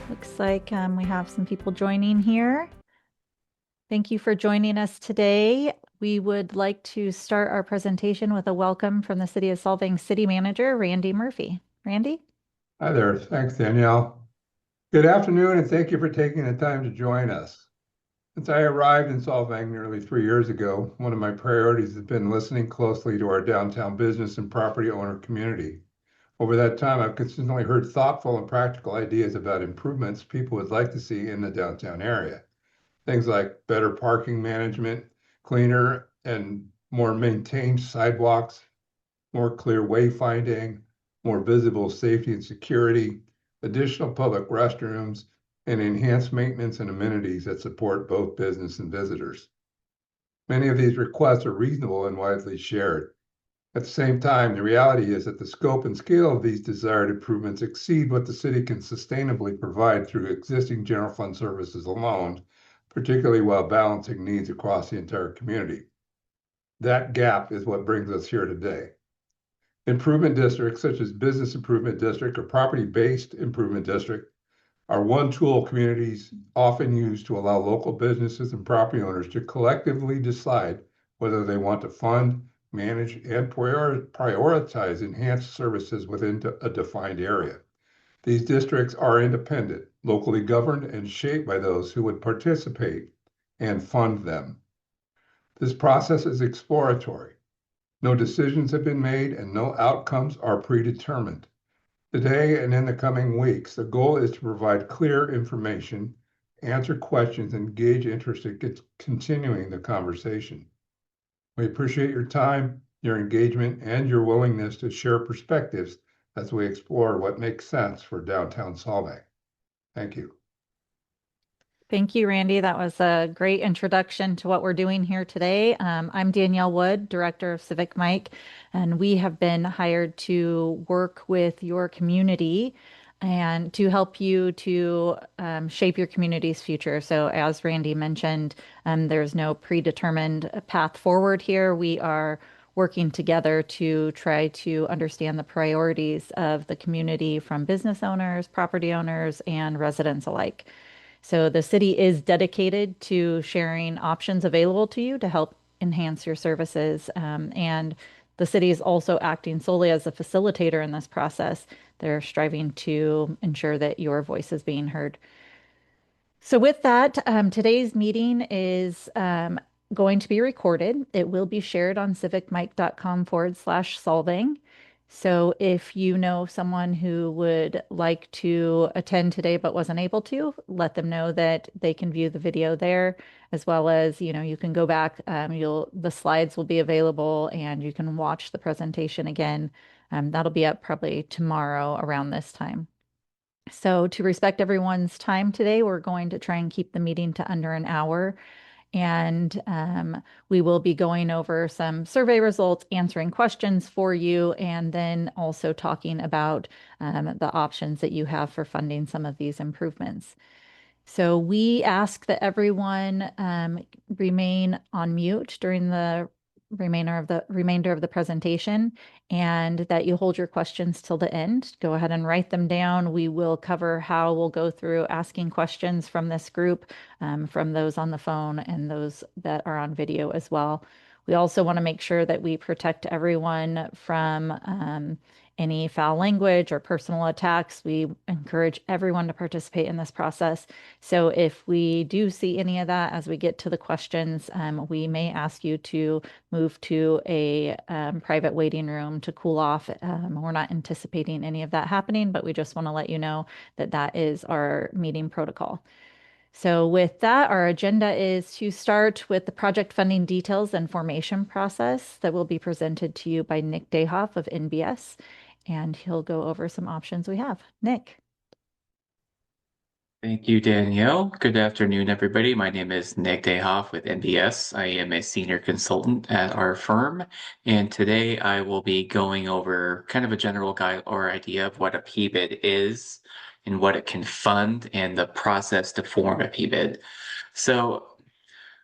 Looks like we have some people joining here. Thank you for joining us today. We would like to start our presentation with a welcome from the City of Solvang City Manager, Randy Murphy. Randy? Hi there. Thanks, Danielle. Good afternoon, and thank you for taking the time to join us. Since I arrived in Solvang nearly 3 years ago, one of my priorities has been listening closely to our downtown business and property owner community. Over that time, I've consistently heard thoughtful and practical ideas about improvements people would like to see in the downtown area. Things like better parking management, cleaner and more maintained sidewalks, more clear wayfinding, more visible safety and security, additional public restrooms, and enhanced maintenance and amenities that support both business and visitors. Many of these requests are reasonable and widely shared. At the same time, the reality is that the scope and scale of these desired improvements exceed what the city can sustainably provide through existing general fund services alone, particularly while balancing needs across the entire community. That gap is what brings us here today. Improvement districts, such as Business Improvement District or Property-Based Improvement District, are one tool communities often use to allow local businesses and property owners to collectively decide whether they want to fund, manage, and prioritize enhanced services within a defined area. These districts are independent, locally governed, and shaped by those who would participate and fund them. This process is exploratory. No decisions have been made and no outcomes are predetermined. Today and in the coming weeks, the goal is to provide clear information, answer questions, and gauge interest in continuing the conversation. We appreciate your time, your engagement, and your willingness to share perspectives as we explore what makes sense for downtown Solvang. Thank you. Thank you, Randy. That was a great introduction to what we're doing here today. I'm Danielle Wood, Director of CivicMic, and we have been hired to work with your community and to help you to shape your community's future. So, as Randy mentioned, there's no predetermined path forward here. We are working together to try to understand the priorities of the community from business owners, property owners, and residents alike. So the city is dedicated to sharing options available to you to help enhance your services. And the city is also acting solely as a facilitator in this process. They're striving to ensure that your voice is being heard. So with that, today's meeting is going to be recorded. It will be shared on civicmic.com/solving. So if you know someone who would like to attend today but wasn't able to, let them know that they can view the video there, as well as, you can go back. The slides will be available and you can watch the presentation again. That'll be up probably tomorrow around this time. So to respect everyone's time today, we're going to try and keep the meeting to under an hour. And we will be going over some survey results, answering questions for you, and then also talking about the options that you have for funding some of these improvements. So we ask that everyone remain on mute during the remainder of the presentation, and that you hold your questions till the end. Go ahead and write them down. We will cover how we'll go through asking questions from this group, from those on the phone and those that are on video as well. We also want to make sure that we protect everyone from any foul language or personal attacks. We encourage everyone to participate in this process. So if we do see any of that as we get to the questions, we may ask you to move to a private waiting room to cool off. We're not anticipating any of that happening, but we just want to let you know that that is our meeting protocol. So with that, our agenda is to start with the project funding details and formation process that will be presented to you by Nick Dayhoff of NBS, and he'll go over some options we have. Nick. Thank you, Danielle. Good afternoon, everybody. My name is Nick Dayhoff with NBS. I am a senior consultant at our firm, and today I will be going over kind of a general guide or idea of what a PBID is and what it can fund and the process to form a PBID. So,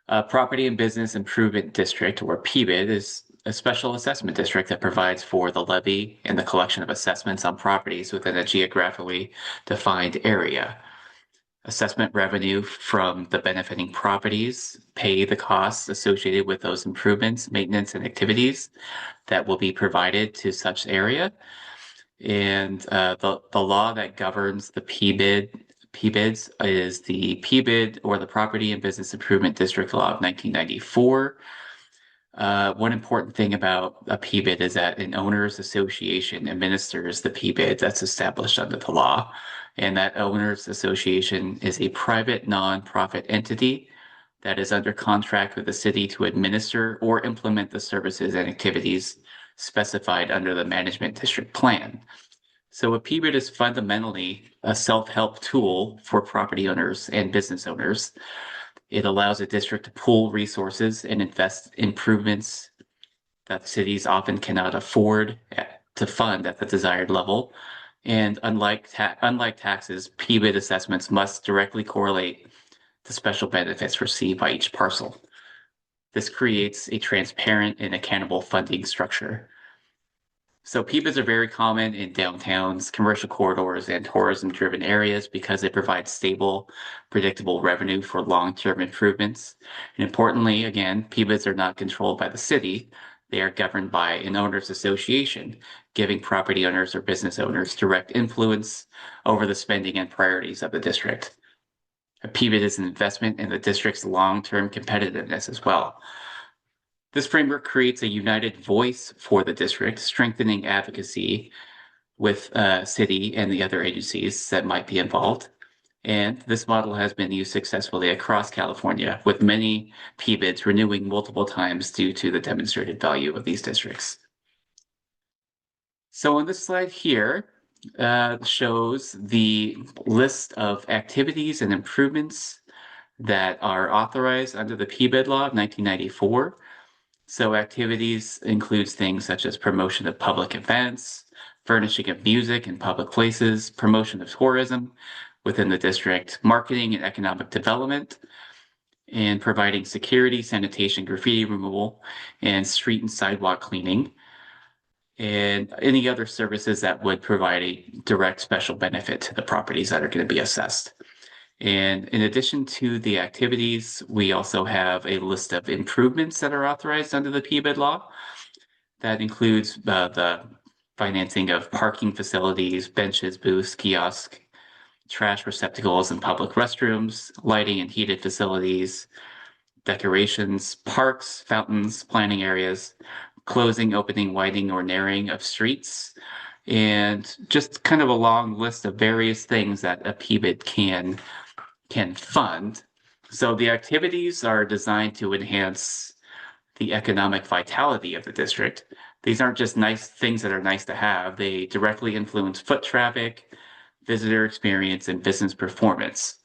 a Property and Business Improvement District, or PBID, is a special assessment district that provides for the levy and the collection of assessments on properties within a geographically defined area. assessment revenue from the benefiting properties, pay the costs associated with those improvements, maintenance, and activities that will be provided to such area. And the law that governs the PBIDs is the PBID, or the Property and Business Improvement District Law of 1994. One important thing about a PBID is that an owners association administers the PBID that's established under the law. And that owners association is a private nonprofit entity that is under contract with the city to administer or implement the services and activities specified under the management district plan. So a PBID is fundamentally a self-help tool for property owners and business owners. It allows a district to pool resources and invest improvements that cities often cannot afford to fund at the desired level. And unlike taxes, PBID assessments must directly correlate to special benefits received by each parcel. This creates a transparent and accountable funding structure. So PBIDs are very common in downtowns, commercial corridors, and tourism-driven areas because they provide stable, predictable revenue for long-term improvements. And importantly, again, PBIDs are not controlled by the city. They are governed by an owners association, giving property owners or business owners direct influence over the spending and priorities of the district. A PBID is an investment in the district's long-term competitiveness as well. This framework creates a united voice for the district, strengthening advocacy with city and the other agencies that might be involved. And this model has been used successfully across California, with many PBIDs renewing multiple times due to the demonstrated value of these districts. So on this slide here shows the list of activities and improvements that are authorized under the PBID law of 1994. So activities includes things such as promotion of public events, furnishing of music in public places, promotion of tourism within the district, marketing and economic development, and providing security, sanitation, graffiti removal, and street and sidewalk cleaning, and any other services that would provide a direct special benefit to the properties that are going to be assessed. And in addition to the activities, we also have a list of improvements that are authorized under the PBID law. That includes the financing of parking facilities, benches, booths, kiosks, trash receptacles and public restrooms, lighting and heated facilities, decorations, parks, fountains, planning areas, closing, opening, widening, or narrowing of streets, and just kind of a long list of various things that a PBID can fund. So the activities are designed to enhance the economic vitality of the district. These aren't just nice things that are nice to have. They directly influence foot traffic, visitor experience, and business performance.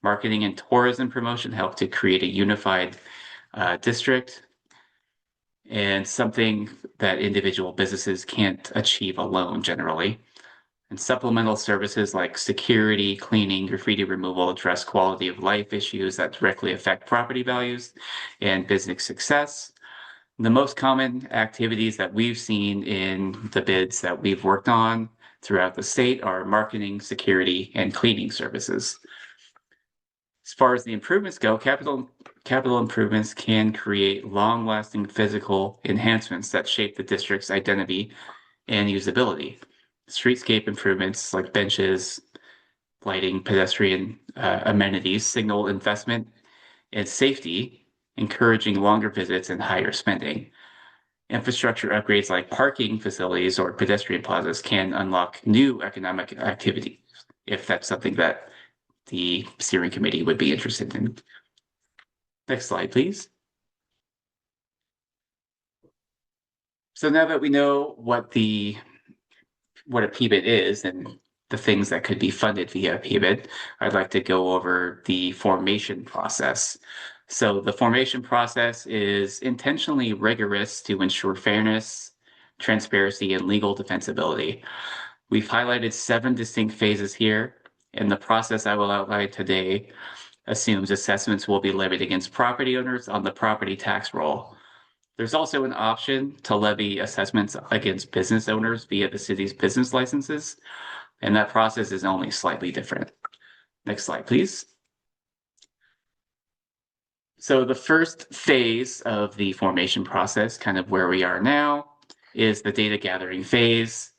Marketing and tourism promotion help to create a unified district, and something that individual businesses can't achieve alone generally. And supplemental services like security, cleaning, graffiti removal address quality of life issues that directly affect property values and business success. The most common activities that we've seen in the bids that we've worked on throughout the state are marketing, security, and cleaning services. As far as the improvements go, capital improvements can create long-lasting physical enhancements that shape the district's identity and usability. Streetscape improvements like benches, lighting, pedestrian amenities signal investment and safety, encouraging longer visits and higher spending. Infrastructure upgrades like parking facilities or pedestrian plazas can unlock new economic activity, if that's something that the steering committee would be interested in. Next slide, please. So now that we know what a PBID is and the things that could be funded via a PBID, I'd like to go over the formation process. So the formation process is intentionally rigorous to ensure fairness, transparency, and legal defensibility. We've highlighted 7 distinct phases here, and the process I will outline today assumes assessments will be levied against property owners on the property tax roll. There's also an option to levy assessments against business owners via the city's business licenses, and that process is only slightly different. Next slide, please. So the first phase of the formation process, kind of where we are now, is the data gathering phase.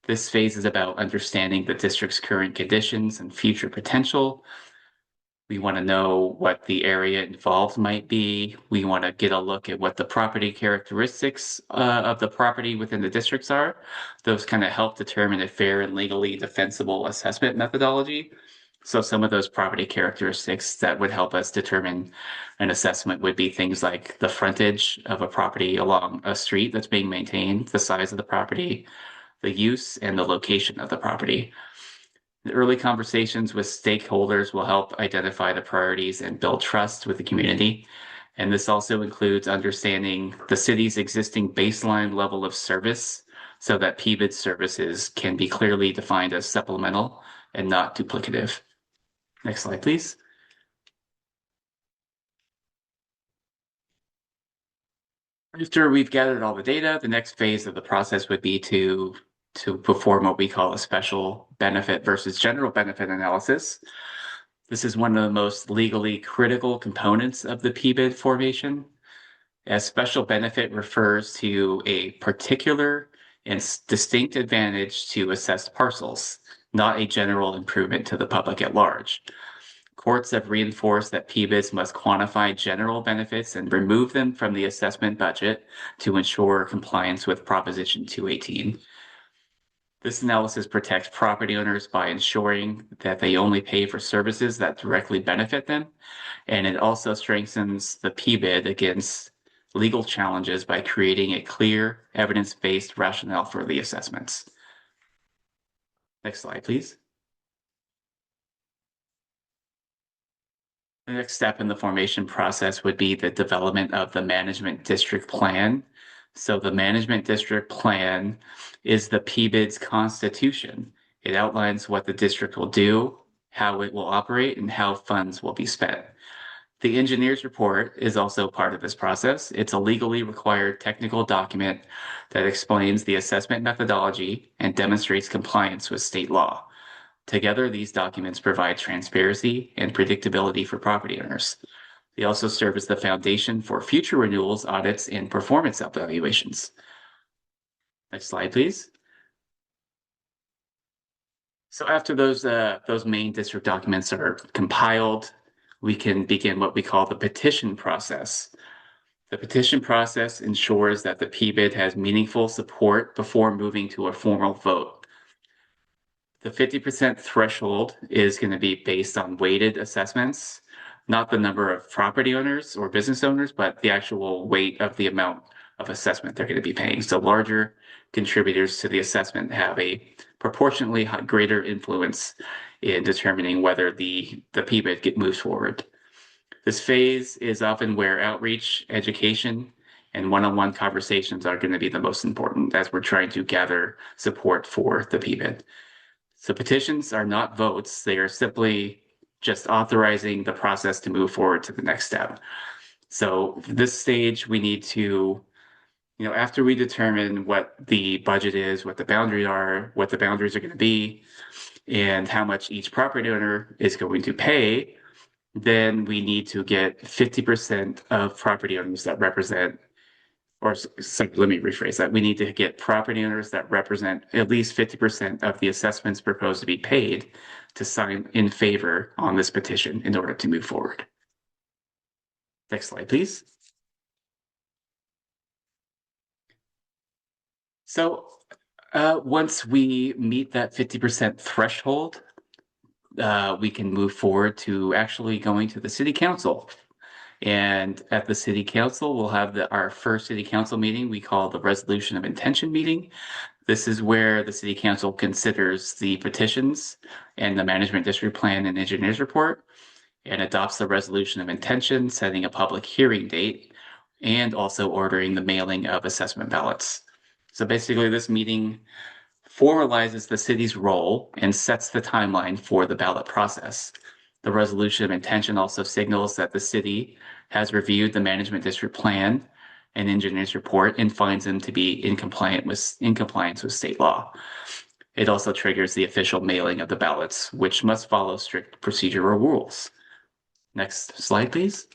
This phase is about understanding the district's current conditions and future potential. We want to know what the area involved might be. We want to get a look at what the property characteristics of the property within the districts are. Those kind of help determine a fair and legally defensible assessment methodology. So some of those property characteristics that would help us determine an assessment would be things like the frontage of a property along a street that's being maintained, the size of the property, the use, and the location of the property. The early conversations with stakeholders will help identify the priorities and build trust with the community. And this also includes understanding the city's existing baseline level of service so that PBID services can be clearly defined as supplemental and not duplicative. Next slide, please. After we've gathered all the data, the next phase of the process would be to perform what we call a special benefit versus general benefit analysis. This is one of the most legally critical components of the PBID formation. A special benefit refers to a particular and distinct advantage to assessed parcels, not a general improvement to the public at large. Courts have reinforced that PBIDs must quantify general benefits and remove them from the assessment budget to ensure compliance with Proposition 218. This analysis protects property owners by ensuring that they only pay for services that directly benefit them, and it also strengthens the PBID against legal challenges by creating a clear, evidence-based rationale for the assessments. Next slide, please. The next step in the formation process would be the development of the management district plan. So the management district plan is the PBID's constitution. It outlines what the district will do, how it will operate, and how funds will be spent. The engineer's report is also part of this process. It's a legally required technical document that explains the assessment methodology and demonstrates compliance with state law. Together, these documents provide transparency and predictability for property owners. They also serve as the foundation for future renewals, audits, and performance evaluations. Next slide, please. So after those main district documents are compiled, we can begin what we call the petition process. The petition process ensures that the PBID has meaningful support before moving to a formal vote. The 50% threshold is going to be based on weighted assessments, not the number of property owners or business owners, but the actual weight of the amount of assessment they're going to be paying. So larger contributors to the assessment have a proportionately greater influence in determining whether the PBID moves forward. This phase is often where outreach, education, and one-on-one conversations are going to be the most important as we're trying to gather support for the PBID. So petitions are not votes. They are simply just authorizing the process to move forward to the next step. So this stage, we need to, after we determine what the budget is, what the boundaries are, what the boundaries are going to be, and how much each property owner is going to pay, then we need to get 50% of property owners that represent, or let me rephrase that. We need to get property owners that represent at least 50% of the assessments proposed to be paid to sign in favor on this petition in order to move forward. Next slide, please. So once we meet that 50% threshold, we can move forward to actually going to the city council. And at the city council, we'll have our first city council meeting we call the resolution of intention meeting. This is where the city council considers the petitions and the management district plan and engineer's report and adopts the resolution of intention, setting a public hearing date, and also ordering the mailing of assessment ballots. So basically, this meeting formalizes the city's role and sets the timeline for the ballot process. The resolution of intention also signals that the city has reviewed the management district plan and engineer's report and finds them to be in compliance with state law. It also triggers the official mailing of the ballots, which must follow strict procedural rules. Next slide, please.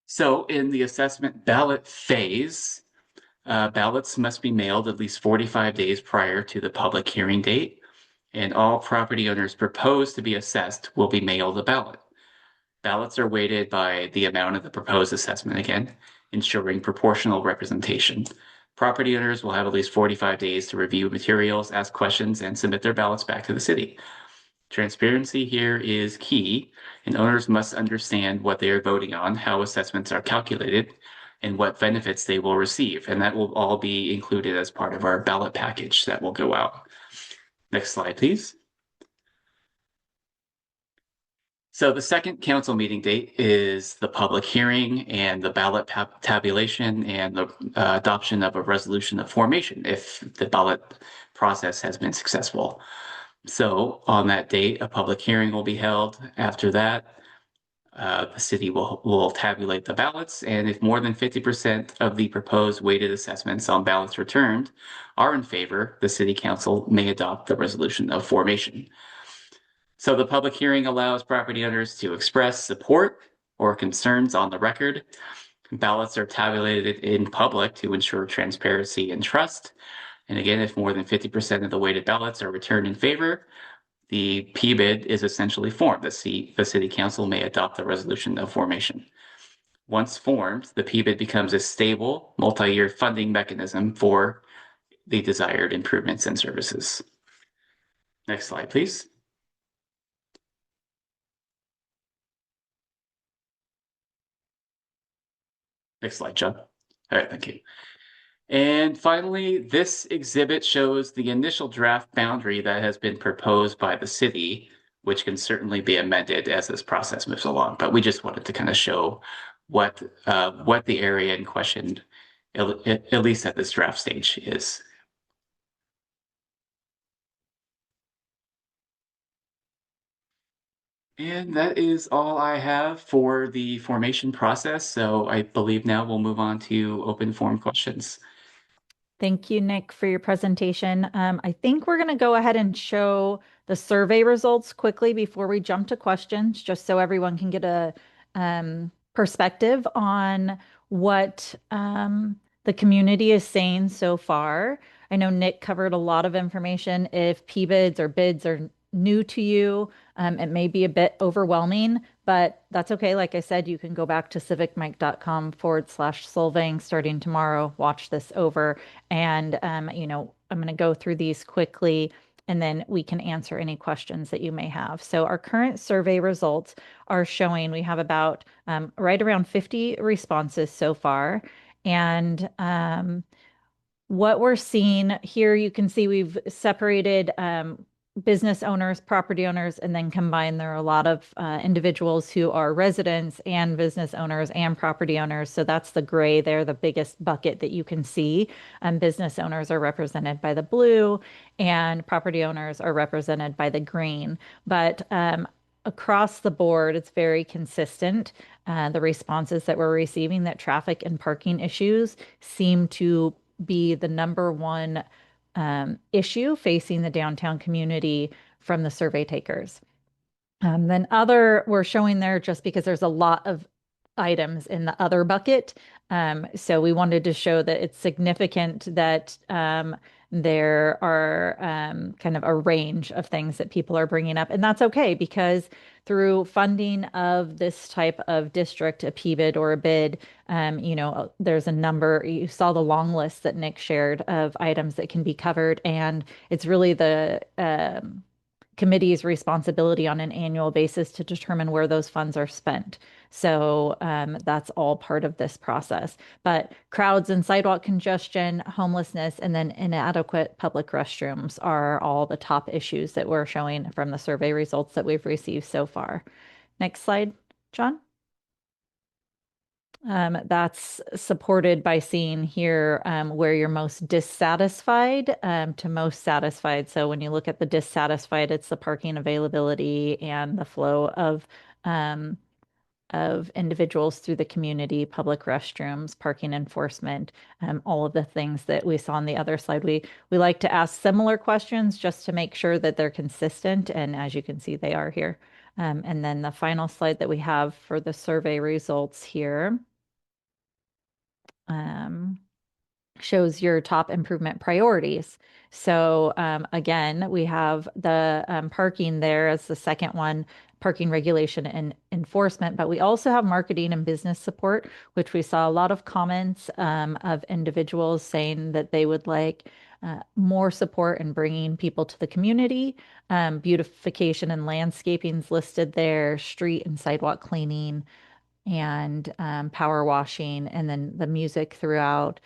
So in the assessment ballot phase, ballots must be mailed at least 45 days prior to the public hearing date, and all property owners proposed to be assessed will be mailed a ballot. Ballots are weighted by the amount of the proposed assessment again, ensuring proportional representation. Property owners will have at least 45 days to review materials, ask questions, and submit their ballots back to the city. Transparency here is key, and owners must understand what they are voting on, how assessments are calculated, and what benefits they will receive. And that will all be included as part of our ballot package that will go out. Next slide, please. So the second council meeting date is the public hearing and the ballot tabulation and the adoption of a resolution of formation if the ballot process has been successful. So on that date, a public hearing will be held. After that, the city will tabulate the ballots, and if more than 50% of the proposed weighted assessments on ballots returned are in favor, the city council may adopt the resolution of formation. So the public hearing allows property owners to express support or concerns on the record. Ballots are tabulated in public to ensure transparency and trust. And again, if more than 50% of the weighted ballots are returned in favor, the PBID is essentially formed. The city council may adopt the resolution of formation. Once formed, the PBID becomes a stable, multi-year funding mechanism for the desired improvements and services. Next slide, please. Next slide, John. All right, thank you. And finally, this exhibit shows the initial draft boundary that has been proposed by the city, which can certainly be amended as this process moves along. But we just wanted to kind of show what the area in question, at least at this draft stage, is. And that is all I have for the formation process. So I believe now we'll move on to open forum questions. Thank you, Nick, for your presentation. I think we're going to go ahead and show the survey results quickly before we jump to questions, just so everyone can get a perspective on what the community is saying so far. I know Nick covered a lot of information. If PBIDs or bids are new to you, it may be a bit overwhelming, but that's okay. Like I said, you can go back to civicmic.com/Solvang starting tomorrow, watch this over, and I'm going to go through these quickly and then we can answer any questions that you may have. So our current survey results are showing we have about right around 50 responses so far. And what we're seeing here, you can see we've separated business owners, property owners, and then combined, there are a lot of individuals who are residents and business owners and property owners. So that's the gray there, the biggest bucket that you can see. Business owners are represented by the blue and property owners are represented by the green. But across the board, it's very consistent. The responses that we're receiving that traffic and parking issues seem to be the number one issue facing the downtown community from the survey takers. Then we're showing there just because there's a lot of items in the other bucket. So we wanted to show that it's significant that there are kind of a range of things that people are bringing up. And that's okay because through funding of this type of district, a PBID or a bid, there's a number. You saw the long list that Nick shared of items that can be covered. And it's really the committee's responsibility on an annual basis to determine where those funds are spent. So that's all part of this process. But crowds and sidewalk congestion, homelessness, and then inadequate public restrooms are all the top issues that we're showing from the survey results that we've received so far. Next slide, John. That's supported by seeing here where you're most dissatisfied to most satisfied. So when you look at the dissatisfied, it's the parking availability and the flow of of individuals through the community, public restrooms, parking enforcement, all of the things that we saw on the other slide. We like to ask similar questions just to make sure that they're consistent, and as you can see, they are here. And then the final slide that we have for the survey results here shows your top improvement priorities. So again, we have the parking there as the second one, parking regulation and enforcement, but we also have marketing and business support, which we saw a lot of comments of individuals saying that they would like more support in bringing people to the community. Beautification and landscaping is listed there, street and sidewalk cleaning, and power washing, and then the music throughout,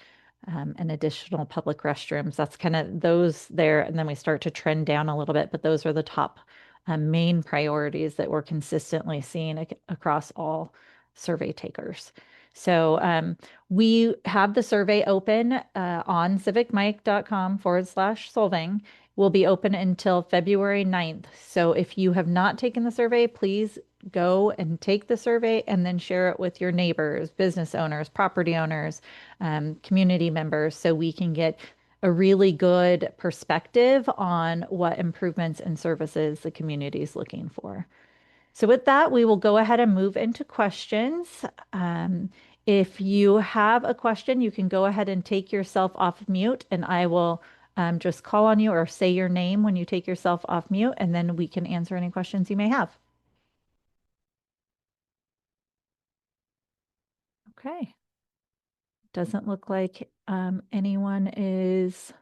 and additional public restrooms. That's kind of those there. And then we start to trend down a little bit, but those are the top main priorities that we're consistently seeing across all survey takers. So we have the survey open on civicmic.com/Solvang. Will be open until February 9th. So if you have not taken the survey, please go and take the survey and then share it with your neighbors, business owners, property owners, community members, so we can get a really good perspective on what improvements and services the community is looking for. So with that, we will go ahead and move into questions. If you have a question, you can go ahead and take yourself off mute, and I will just call on you or say your name when you take yourself off mute, and then we can answer any questions you may have. Okay. Doesn't look like anyone is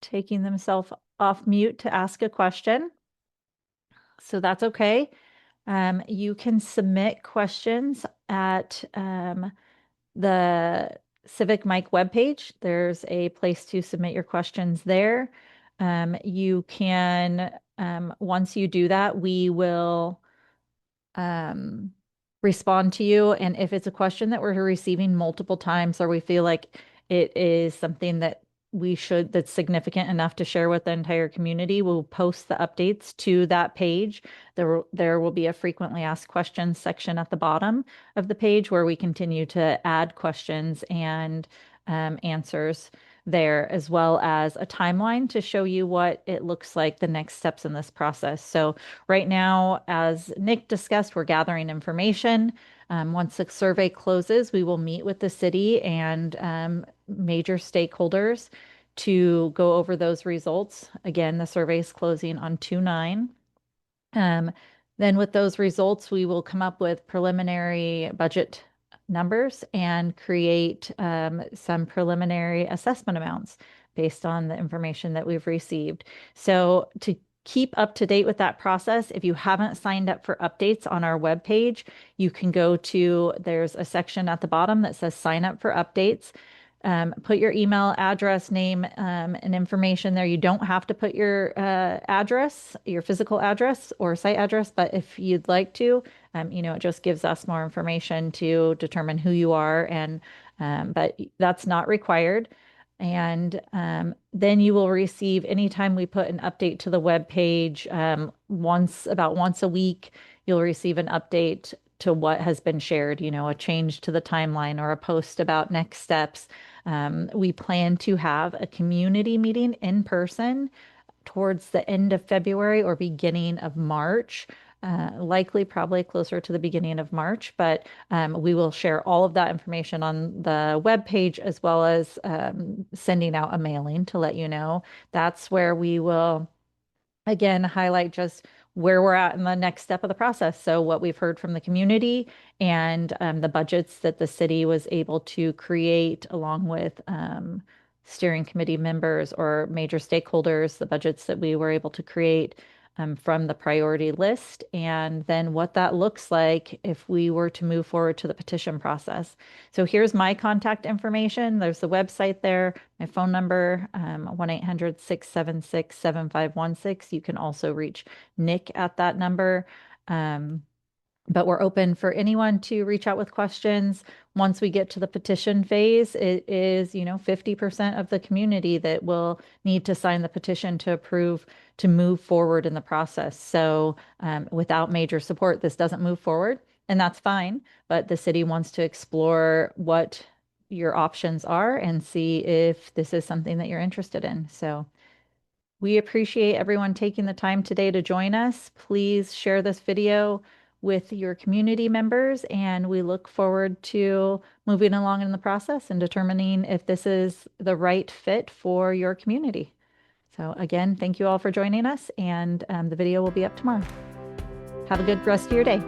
taking themselves off mute to ask a question. So that's okay. You can submit questions at the CivicMic webpage. There's a place to submit your questions there. You can, once you do that, we will respond to you. And if it's a question that we're receiving multiple times, or we feel like it is something that that's significant enough to share with the entire community, we'll post the updates to that page. There will be a frequently asked questions section at the bottom of the page where we continue to add questions and answers there, as well as a timeline to show you what it looks like the next steps in this process. So right now, as Nick discussed, we're gathering information. Once the survey closes, we will meet with the city and major stakeholders to go over those results. Again, the survey is closing on 2/9. Then with those results, we will come up with preliminary budget numbers and create some preliminary assessment amounts based on the information that we've received. So to keep up to date with that process, if you haven't signed up for updates on our webpage, you can go to, there's a section at the bottom that says sign up for updates. Put your email address, name, and information there. You don't have to put your address, your physical address or site address, but if you'd like to, it just gives us more information to determine who you are, and but that's not required. And then you will receive, anytime we put an update to the web page, about once a week, you'll receive an update to what has been shared, a change to the timeline or a post about next steps. We plan to have a community meeting in person towards the end of February or beginning of March, likely probably closer to the beginning of March, but we will share all of that information on the web page, as well as sending out a mailing to let you know. That's where we will again highlight just where we're at in the next step of the process. So what we've heard from the community, and the budgets that the city was able to create along with steering committee members or major stakeholders, the budgets that we were able to create from the priority list, and then what that looks like if we were to move forward to the petition process. So here's my contact information. There's the website there, my phone number, 1-800-676-7516. You can also reach Nick at that number. But we're open for anyone to reach out with questions. Once we get to the petition phase, it is, 50% of the community that will need to sign the petition to approve to move forward in the process. So without major support, this doesn't move forward, and that's fine. But the city wants to explore what your options are and see if this is something that you're interested in. So we appreciate everyone taking the time today to join us. Please share this video with your community members, and we look forward to moving along in the process and determining if this is the right fit for your community. So again, thank you all for joining us, and the video will be up tomorrow. Have a good rest of your day.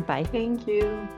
Bye. Thank you.